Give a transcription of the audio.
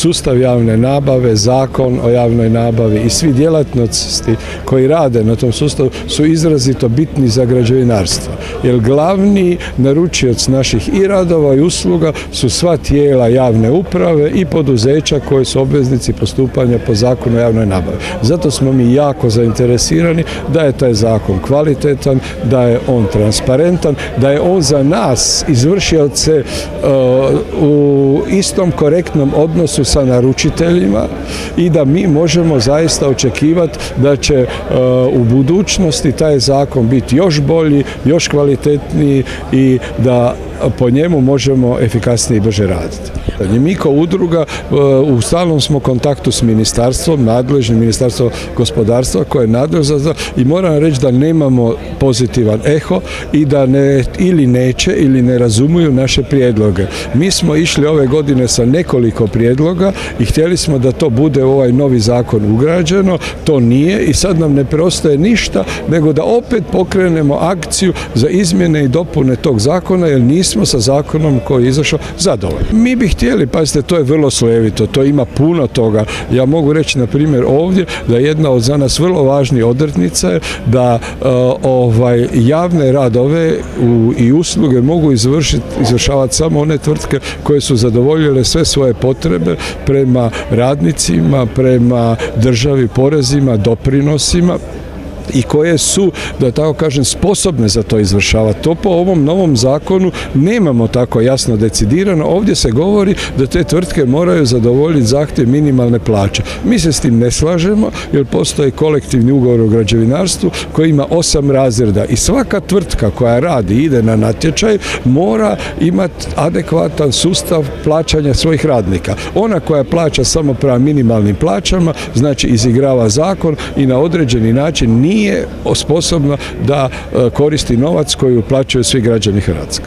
sustav javne nabave, zakon o javnoj nabavi i svi djelatnosti koji rade na tom sustavu su izrazito bitni za građevinarstvo. Jer glavni naručioc naših i radova i usluga su sva tijela javne uprave i poduzeća koji su obveznici postupanja po zakonu o javnoj nabavi. Zato smo mi jako zainteresirani da je taj zakon kvalitetan, da je on transparentan, da je on za nas izvršioce u istom korektnom odnosu sa naručiteljima i da mi možemo zaista očekivati da će u budućnosti taj zakon biti još bolji, još kvalitetniji i da po njemu možemo efikasnije i brže raditi. Mi kao udruga u stalnom smo kontaktu s ministarstvom, nadležnim Ministarstvo gospodarstva koje je nadležno i moram reći da nemamo pozitivan eho i da ili neće ili ne razumiju naše prijedloge. Mi smo išli ove godine sa nekoliko prijedloga i htjeli smo da to bude u ovaj novi zakon ugrađeno, to nije i sad nam ne preostaje ništa nego da opet pokrenemo akciju za izmjene i dopune tog zakona jer nismo sa zakonom koji je izašao zadovoljni. Mi bi htjeli, pazite, to je vrlo slojevito, to ima puno toga. Ja mogu reći, na primjer, ovdje da jedna od za nas vrlo važnih odrednica je da javne radove i usluge mogu izvršavati samo one tvrtke koje su zadovoljile sve svoje potrebe prema radnicima, prema državi, porezima, doprinosima i koje su, da tako kažem, sposobne za to izvršavati. To po ovom novom zakonu nemamo tako jasno decidirano. Ovdje se govori da te tvrtke moraju zadovoljiti zahtjev minimalne plaće. Mi se s tim ne slažemo jer postoji kolektivni ugovor o građevinarstvu koji ima 8 razreda i svaka tvrtka koja radi i ide na natječaj mora imati adekvatan sustav plaćanja svojih radnika. Ona koja plaća samo prema minimalnim plaćama, znači izigrava zakon i na određeni način nije sposobna da koristi novac koji uplaćuju svi građani Hrvatske.